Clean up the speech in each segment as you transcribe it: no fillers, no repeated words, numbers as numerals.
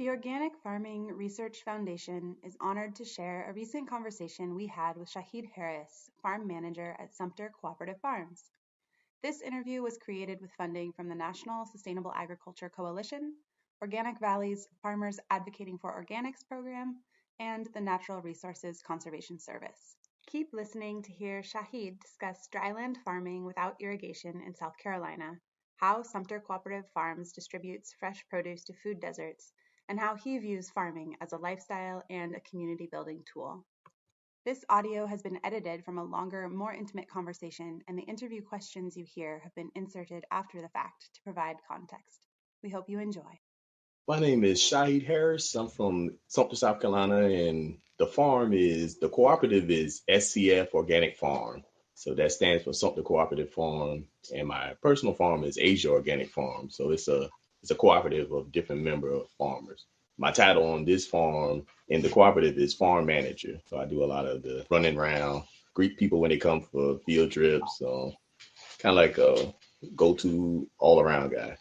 The Organic Farming Research Foundation is honored to share a recent conversation we had with Shahid Harris, farm manager at Sumpter Cooperative Farms. This interview was created with funding from the National Sustainable Agriculture Coalition, Organic Valley's Farmers Advocating for Organics program, and the Natural Resources Conservation Service. Keep listening to hear Shahid discuss dryland farming without irrigation in South Carolina, how Sumpter Cooperative Farms distributes fresh produce to food deserts, and how he views farming as a lifestyle and a community building tool. This audio has been edited from a longer, more intimate conversation, and the interview questions you hear have been inserted after the fact to provide context. We hope you enjoy. My name is Shahid Harris. I'm from Sumter, South Carolina, and the cooperative is SCF-Organic Farm. So that stands for Sumpter Cooperative Farm, and my personal farm is Azeez Organic Farms. So it's a cooperative of different member farmers. My title on this farm in the cooperative is farm manager. So I do a lot of the running around, greet people when they come for field trips. So kind of like a go-to all-around guy.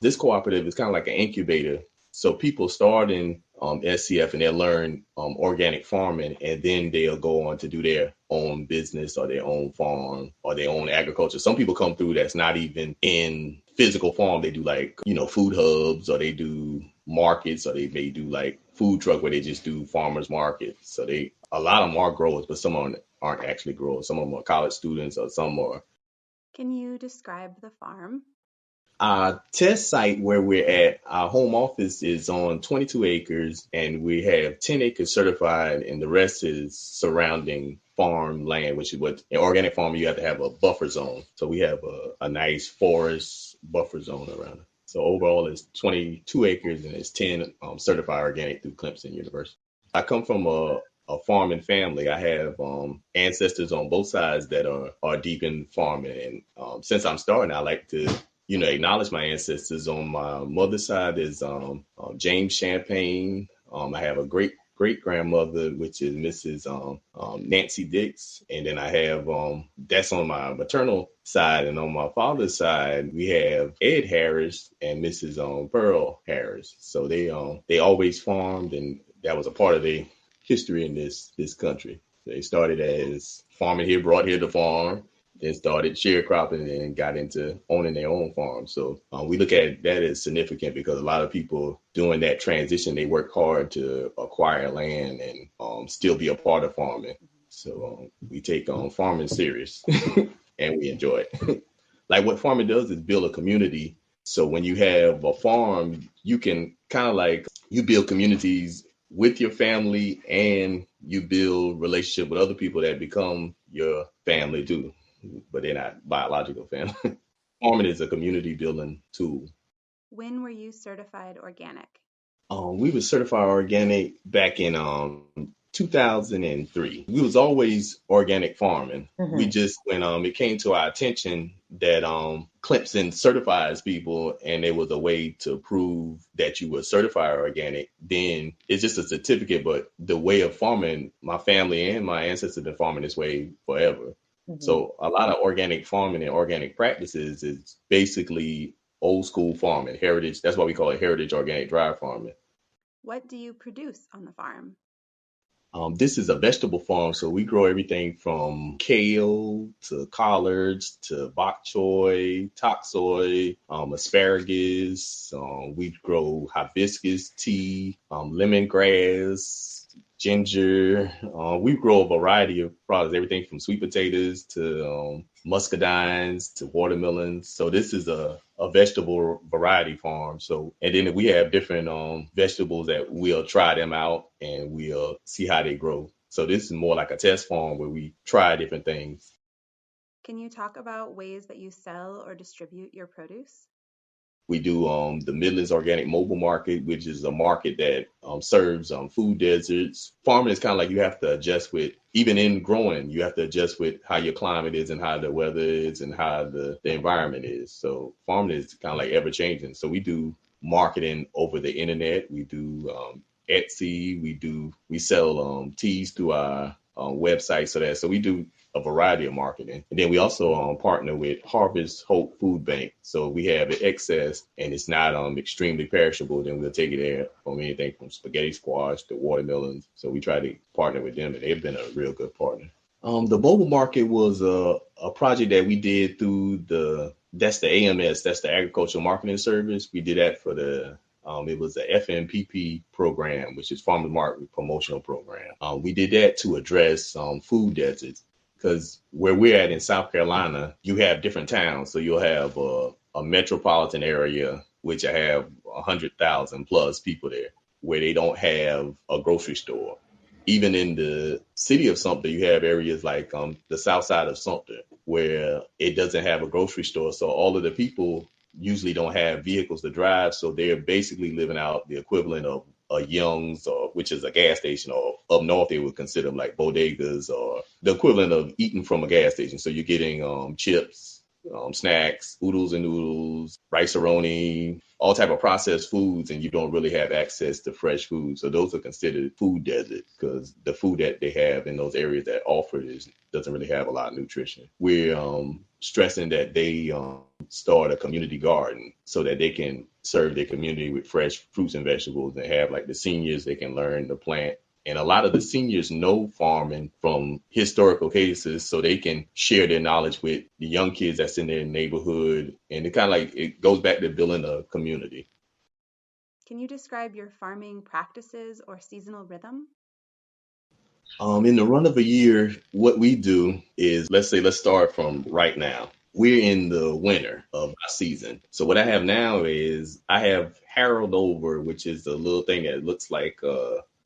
This cooperative is kind of like an incubator. So people start in SCF and they'll learn organic farming, and then they'll go on to do their own business or their own farm or their own agriculture. Some people come through that's not even in physical farm. They do food hubs, or they do markets, or they may do like food truck where they just do farmers markets. So a lot of them are growers, but some aren't actually growers. Some of them are college students, or some are. Can you describe the farm? Our test site where we're at, our home office is on 22 acres, and we have 10 acres certified, and the rest is surrounding farm land, which is what in organic farming, you have to have a buffer zone. So we have a nice forest buffer zone around it. So overall, it's 22 acres, and it's 10 certified organic through Clemson University. I come from a farming family. I have ancestors on both sides that are deep in farming. And since I'm starting, I like to acknowledge my ancestors. On my mother's side is James Champagne. I have a great-grandmother, which is Mrs. Nancy Dix. And then I have, that's on my maternal side. And on my father's side, we have Ed Harris and Mrs. Pearl Harris. So they always farmed, and that was a part of their history in this country. They started as farming here, brought here to farm, then started sharecropping, and got into owning their own farm. So we look at that as significant because a lot of people doing that transition, they work hard to acquire land and still be a part of farming. So we take farming serious and we enjoy it. Like what farming does is build a community. So when you have a farm, you can kind of like you build communities with your family, and you build relationship with other people that become your family too, but they're not biological family. Farming is a community building tool. When were you certified organic? We were certified organic back in 2003. We was always organic farming. Mm-hmm. We just, when it came to our attention that Clemson certifies people, and there was a way to prove that you were certified organic, then it's just a certificate. But the way of farming, my family and my ancestors have been farming this way forever. Mm-hmm. So a lot of organic farming and organic practices is basically old school farming, heritage. That's why we call it heritage organic dry farming. What do you produce on the farm? This is a vegetable farm, so we grow everything from kale to collards to bok choy, toxoy, asparagus. We grow hibiscus tea, lemongrass, ginger. We grow a variety of products, everything from sweet potatoes to muscadines to watermelons. So this is a vegetable variety farm. So, and then we have different vegetables that we'll try them out and we'll see how they grow. So this is more like a test farm where we try different things. Can you talk about ways that you sell or distribute your produce? We do the Midlands Organic Mobile Market, which is a market that serves food deserts. Farming is kind of like you have to adjust with, even in growing, you have to adjust with how your climate is and how the weather is and how the environment is. So farming is kind of like ever changing. So we do marketing over the internet. We do Etsy. We sell teas through our website. So we do a variety of marketing. And then we also partner with Harvest Hope Food Bank. So we have an excess and it's not extremely perishable, then we'll take it there from anything from spaghetti squash to watermelons. So we try to partner with them, and they've been a real good partner. The mobile market was a project that we did through that's the AMS, that's the Agricultural Marketing Service. We did that for it was the FMPP program, which is Farmers Market Promotional Program. We did that to address food deserts, because where we're at in South Carolina, you have different towns. So you'll have a metropolitan area, which I have 100,000 plus people there, where they don't have a grocery store. Even in the city of Sumter, you have areas like the south side of Sumter, where it doesn't have a grocery store. So all of the people usually don't have vehicles to drive. So they're basically living out the equivalent of a Young's, which is a gas station, or up north they would consider them like bodegas, or the equivalent of eating from a gas station. So you're getting chips, snacks, oodles and noodles, rice-a-roni, all type of processed foods, and you don't really have access to fresh food. So those are considered food deserts, because the food that they have in those areas that offer it doesn't really have a lot of nutrition. We're stressing that they start a community garden so that they can serve their community with fresh fruits and vegetables, and have like the seniors, they can learn to plant. And a lot of the seniors know farming from historical cases, so they can share their knowledge with the young kids that's in their neighborhood. And it kind of like, it goes back to building a community. Can you describe your farming practices or seasonal rhythm? In the run of a year, what we do is, let's start from right now. We're in the winter of our season. So what I have now is I have harrowed over, which is a little thing that looks like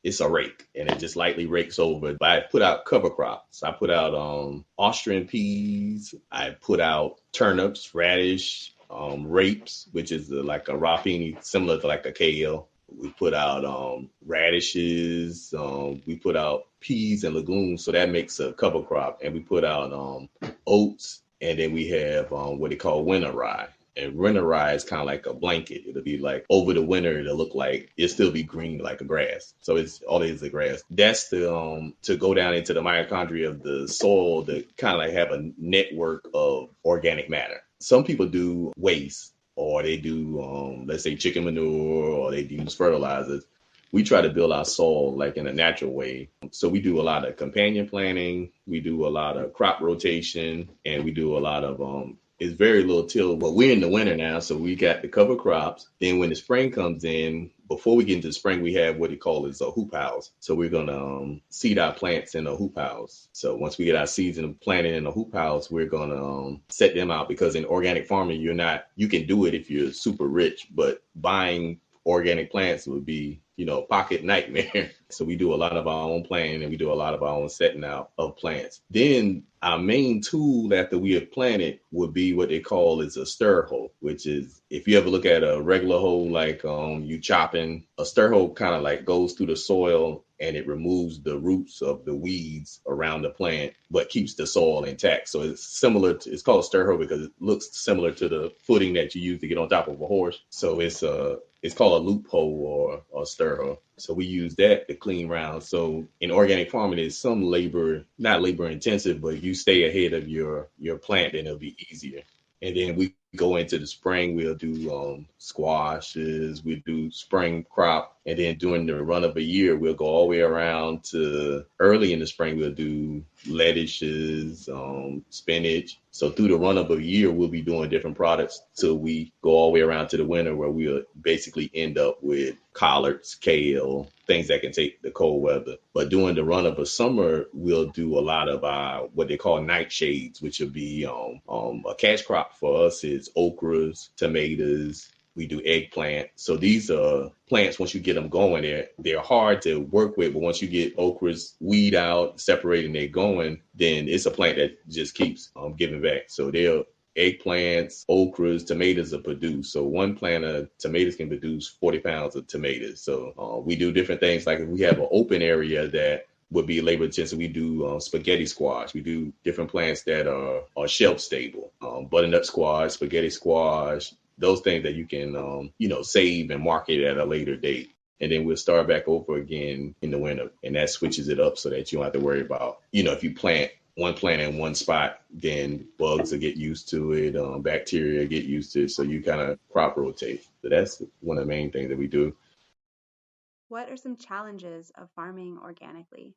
it's a rake, and it just lightly rakes over. But I put out cover crops. I put out Austrian peas. I put out turnips, radish, rapes, which is like a rapini, similar to like a kale. We put out radishes. We put out peas and legumes, so that makes a cover crop. And we put out oats, and then we have what they call winter rye. And winter rye is kind of like a blanket. It'll be like over the winter, it'll look like it'll still be green like a grass. So it's all it is a grass. That's to go down into the mitochondria of the soil to kind of like have a network of organic matter. Some people do waste, or they do, let's say, chicken manure, or they use fertilizers. We try to build our soil like in a natural way. So we do a lot of companion planting. We do a lot of crop rotation, and we do a lot of it's very little till, but we're in the winter now, so we got the cover crops. Then when the spring comes in, before we get into the spring, we have what they call is a hoop house. So we're gonna seed our plants in a hoop house. So once we get our seeds planted in a hoop house, we're gonna set them out, because in organic farming, you can do it if you're super rich, but buying organic plants would be, pocket nightmare. So we do a lot of our own planting, and we do a lot of our own setting out of plants. Then our main tool after we have planted would be what they call is a stir hoe, which is, if you ever look at a regular hoe, like you chopping, a stir hoe kind of like goes through the soil, and it removes the roots of the weeds around the plant, but keeps the soil intact. So it's called a stir hoe because it looks similar to the footing that you use to get on top of a horse. So it's called a loop hoe or a stir hoe. So we use that to clean round. So in organic farming, there's some labor, not labor intensive, but if you stay ahead of your plant, then it'll be easier. And then we go into the spring, we'll do squashes, we do spring crop. And then during the run of a year, we'll go all the way around to early in the spring, we'll do lettuces, spinach. So through the run of a year, we'll be doing different products till we go all the way around to the winter, where we'll basically end up with collards, kale, things that can take the cold weather. But during the run of a summer, we'll do a lot of what they call nightshades, which will be a cash crop for us is okras, tomatoes. We do eggplant. So these are plants, once you get them going, they're hard to work with. But once you get okras weed out, separating, they're going, then it's a plant that just keeps giving back. So they're eggplants, okras, tomatoes are produced. So one plant of tomatoes can produce 40 pounds of tomatoes. So we do different things. Like if we have an open area that would be labor intensive, we do spaghetti squash. We do different plants that are shelf stable, butternut squash, spaghetti squash, those things that you can, save and market at a later date. And then we'll start back over again in the winter. And that switches it up so that you don't have to worry about, if you plant one plant in one spot, then bugs will get used to it, bacteria get used to it. So you kind of crop rotate. So that's one of the main things that we do. What are some challenges of farming organically?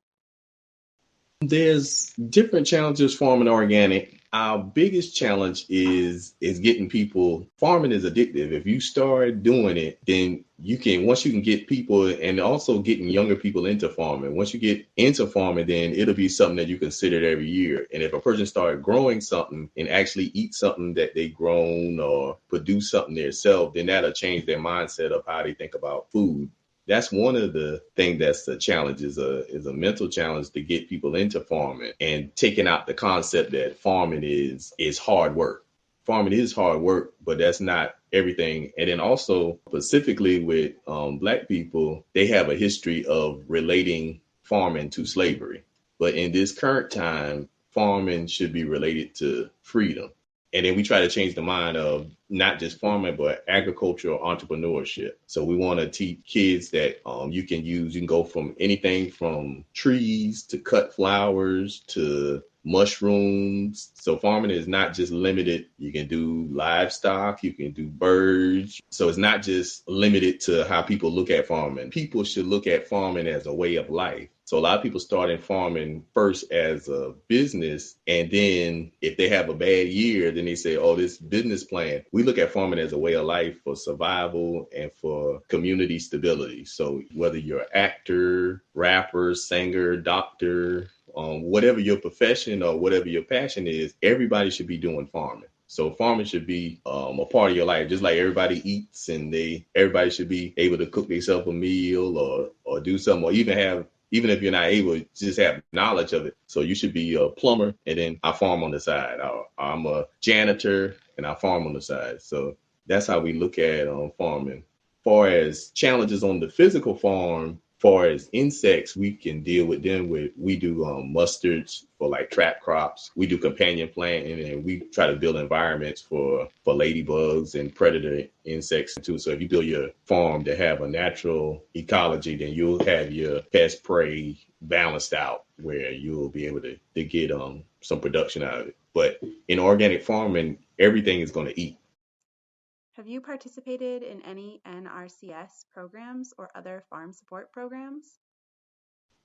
There's different challenges farming organic. Our biggest challenge is getting people. Farming is addictive. If you start doing it, then you can once you can get people and also getting younger people into farming. Once you get into farming, then it'll be something that you consider every year. And if a person started growing something and actually eat something that they grown or produce something themselves, then that'll change their mindset of how they think about food. That's one of the things that's the challenge is a mental challenge to get people into farming and taking out the concept that farming is hard work. Farming is hard work, but that's not everything. And then also specifically with Black people, they have a history of relating farming to slavery. But in this current time, farming should be related to freedom. And then we try to change the mind of not just farming, but agricultural entrepreneurship. So we want to teach kids that you can go from anything from trees to cut flowers to mushrooms. So farming is not just limited. You can do livestock, you can do birds. So it's not just limited to how people look at farming. People should look at farming as a way of life. So a lot of people start in farming first as a business, and then if they have a bad year, then they say, "Oh, this business plan." We look at farming as a way of life for survival and for community stability. So whether you're an actor, rapper, singer, doctor, whatever your profession or whatever your passion is, everybody should be doing farming. So farming should be a part of your life, just like everybody eats, and everybody should be able to cook themselves a meal or do something, or even if you're not able, just have knowledge of it. So you should be a plumber, and then I farm on the side. I'm a janitor, and I farm on the side. So that's how we look at farming. Far as challenges on the physical farm, far as insects, we can deal with them we do mustards for like trap crops. We do companion planting, and we try to build environments for ladybugs and predator insects too. So if you build your farm to have a natural ecology, then you'll have your pest prey balanced out where you'll be able to get some production out of it. But in organic farming, everything is going to eat. Have you participated in any NRCS programs or other farm support programs?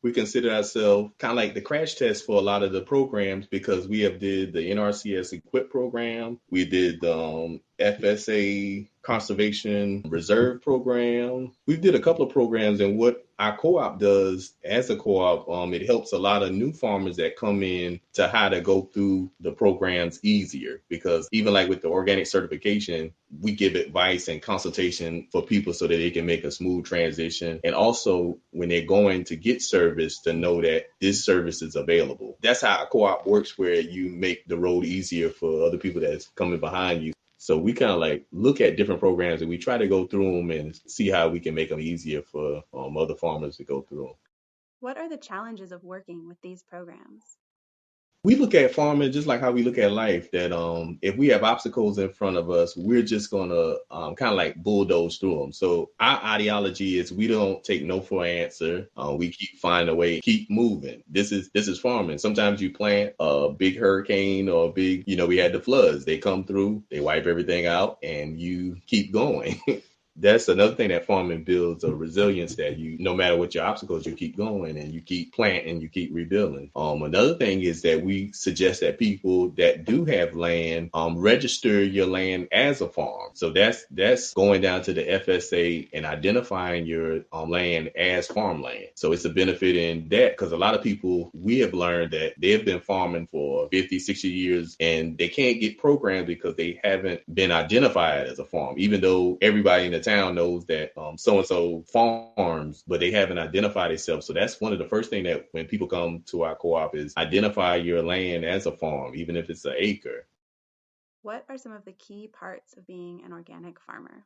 We consider ourselves kind of like the crash test for a lot of the programs because we have did the NRCS Equip program. We did the FSA Conservation Reserve program. We did a couple of programs, and what our co-op does as a co-op, it helps a lot of new farmers that come in to how to go through the programs easier. Because even like with the organic certification, we give advice and consultation for people so that they can make a smooth transition. And also when they're going to get service, to know that this service is available. That's how a co-op works, where you make the road easier for other people that's coming behind you. So we kind of like look at different programs, and we try to go through them and see how we can make them easier for other farmers to go through them. What are the challenges of working with these programs? We look at farming just like how we look at life, that if we have obstacles in front of us, we're just gonna kind of like bulldoze through them. So our ideology is we don't take no for an answer. We keep finding a way, keep moving. This is farming. Sometimes you plant a big hurricane or a big, we had the floods. They come through, they wipe everything out, and you keep going. That's another thing that farming builds, a resilience that no matter what your obstacles, you keep going and you keep planting, you keep rebuilding. Another thing is that we suggest that people that do have land, register your land as a farm. So that's going down to the FSA and identifying your land as farmland. So it's a benefit in that, because a lot of people, we have learned that they've been farming for 50, 60 years and they can't get programs because they haven't been identified as a farm, even though everybody in the town knows that so-and-so farms, but they haven't identified themselves. So that's one of the first thing that when people come to our co-op is identify your land as a farm, even if it's an acre. What are some of the key parts of being an organic farmer?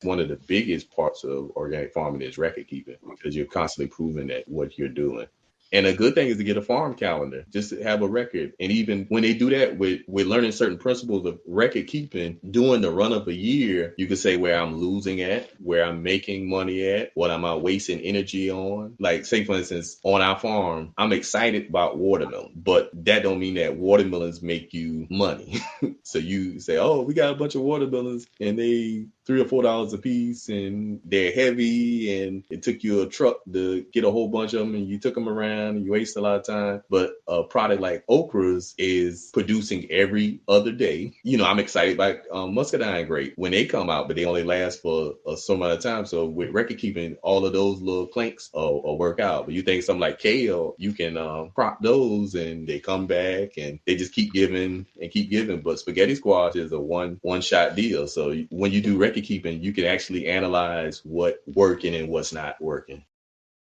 One of the biggest parts of organic farming is record keeping, because you're constantly proving that what you're doing. And a good thing is to get a farm calendar, just to have a record. And even when they do that with learning certain principles of record keeping during the run of a year, you can say where I'm losing at, where I'm making money at, what am I wasting energy on. Like say for instance, on our farm, I'm excited about watermelon, but that don't mean that watermelons make you money. So you say, oh, we got a bunch of watermelons and they $3 or $4 a piece and they're heavy and it took you a truck to get a whole bunch of them and you took them around and you waste a lot of time. But a product like okras is producing every other day. You know, I'm excited about muscadine grape when they come out, but they only last for a certain amount of time. So with record keeping, all of those little planks will work out. But you think something like kale, you can crop those and they come back and they just keep giving and keep giving. But spaghetti squash is a one shot deal. So when you do record keeping, you can actually analyze what's working and what's not working.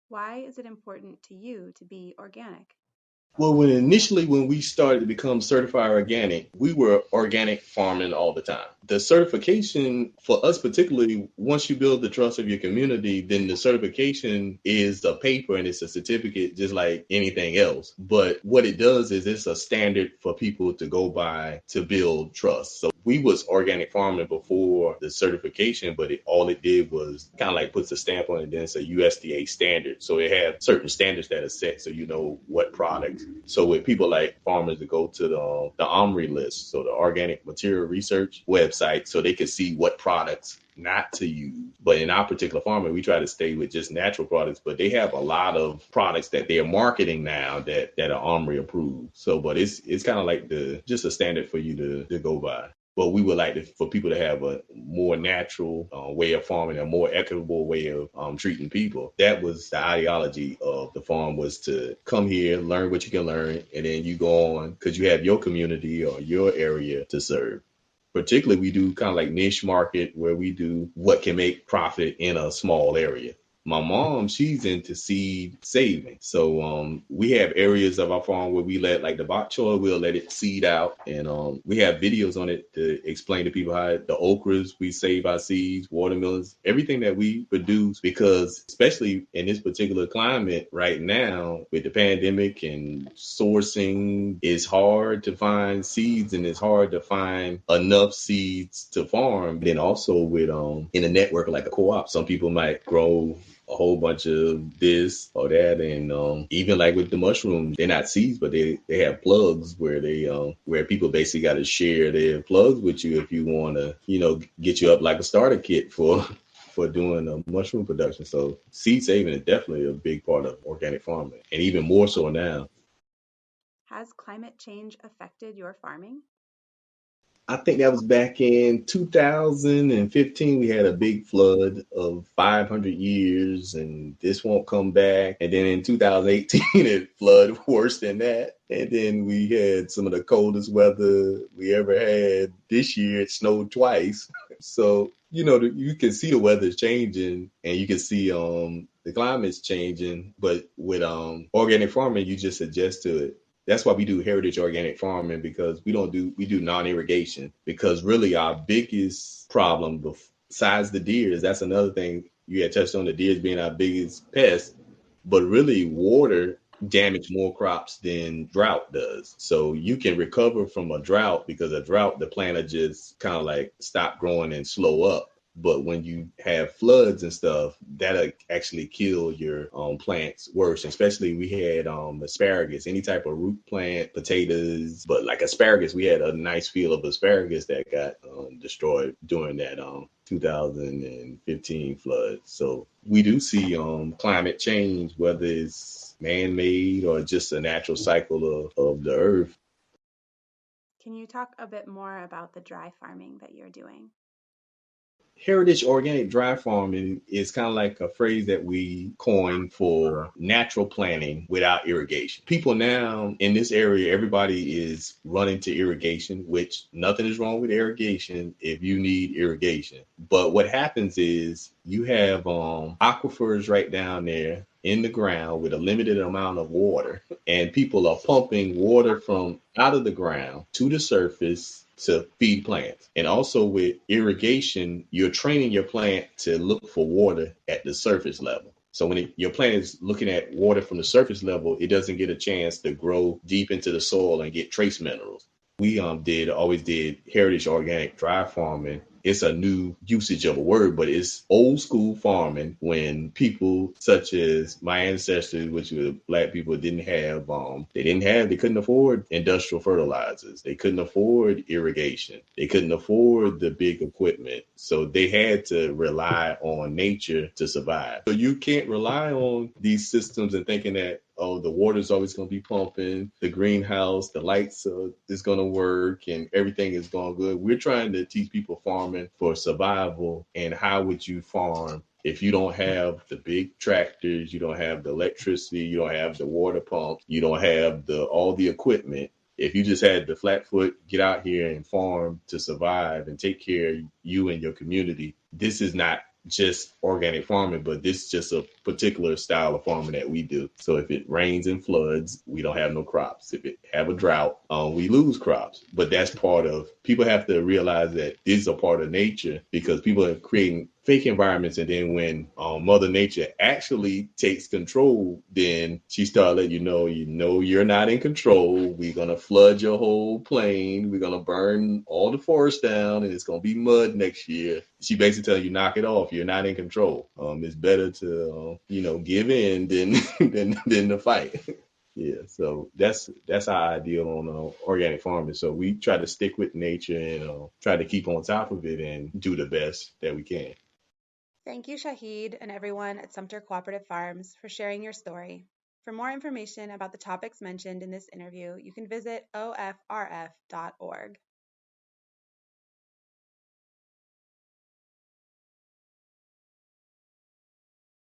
Why is it important to you to be organic? Well, when we started to become certified organic, we were organic farming all the time. The certification for us particularly, once you build the trust of your community, then the certification is a paper and it's a certificate just like anything else. But what it does is it's a standard for people to go by to build trust. So we was organic farming before the certification, but all it did was kind of like puts a stamp on it, then it's a USDA standard. So it has certain standards that are set so you know what products. So with people like farmers that go to the OMRI list, so the Organic Material Research website, so they can see what products not to use. But in our particular farming, we try to stay with just natural products, but they have a lot of products that they're marketing now that are OMRI approved. So, but it's kind of like just a standard for you to go by. But we would like for people to have a more natural way of farming, a more equitable way of treating people. That was the ideology of the farm, was to come here, learn what you can learn, and then you go on because you have your community or your area to serve. Particularly, we do kind of like niche market where we do what can make profit in a small area. My mom, she's into seed saving. So we have areas of our farm where we let, like the bok choy, we'll let it seed out. And we have videos on it to explain to people how the okras, we save our seeds, watermelons, everything that we produce, because especially in this particular climate right now with the pandemic and sourcing, it's hard to find seeds and it's hard to find enough seeds to farm. Then also with in a network like a co-op, some people might grow a whole bunch of this or that, and even like with the mushrooms, they're not seeds, but they have plugs where they where people basically got to share their plugs with you if you want to get you up like a starter kit for doing mushroom production. So seed saving is definitely a big part of organic farming, and even more so now. Has climate change affected your farming? I think that was back in 2015. We had a big flood of 500 years, and this won't come back. And then in 2018, it flooded worse than that. And then we had some of the coldest weather we ever had. This year, it snowed twice. So, you can see the weather's changing, and you can see the climate's changing. But with organic farming, you just adjust to it. That's why we do heritage organic farming, because we do non-irrigation, because really our biggest problem besides the deers, that's another thing you had touched on, the deers being our biggest pest, but really water damage more crops than drought does. So you can recover from a drought, because a drought, the plant will just kind of like stop growing and slow up. But when you have floods and stuff, that'll actually kill your plants worse. Especially we had asparagus, any type of root plant, potatoes, but like asparagus, we had a nice field of asparagus that got destroyed during that 2015 flood. So we do see climate change, whether it's man-made or just a natural cycle of the earth. Can you talk a bit more about the dry farming that you're doing? Heritage organic dry farming is kind of like a phrase that we coined for natural planting without irrigation. People now in this area, everybody is running to irrigation, which nothing is wrong with irrigation if you need irrigation. But what happens is you have aquifers right down there in the ground with a limited amount of water, and people are pumping water from out of the ground to the surface to feed plants. And also with irrigation, you're training your plant to look for water at the surface level. So when your plant is looking at water from the surface level, it doesn't get a chance to grow deep into the soil and get trace minerals. We always did heritage organic dry farming. It's a new usage of a word, but it's old school farming when people such as my ancestors, which were black people, they couldn't afford industrial fertilizers. They couldn't afford irrigation. They couldn't afford the big equipment. So they had to rely on nature to survive. So you can't rely on these systems and thinking that, oh, the water's always going to be pumping, the greenhouse, the lights is going to work, and everything is going good. We're trying to teach people farming for survival. And how would you farm if you don't have the big tractors, you don't have the electricity, you don't have the water pumps, you don't have all the equipment? If you just had the flat foot, get out here and farm to survive and take care of you and your community, this is not just organic farming, but this is just a particular style of farming that we do. So if it rains and floods, we don't have no crops. If it have a drought, we lose crops. But that's people have to realize that this is a part of nature, because people are creating fake environments, and then when Mother Nature actually takes control, then she starts letting you know you're not in control. We're gonna flood your whole plain. We're gonna burn all the forest down, and it's gonna be mud next year. She basically tells you, knock it off. You're not in control. It's better to give in than to fight. Yeah, so that's our ideal on organic farming. So we try to stick with nature and try to keep on top of it and do the best that we can. Thank you, Shahid, and everyone at Sumpter Cooperative Farms for sharing your story. For more information about the topics mentioned in this interview, you can visit ofrf.org.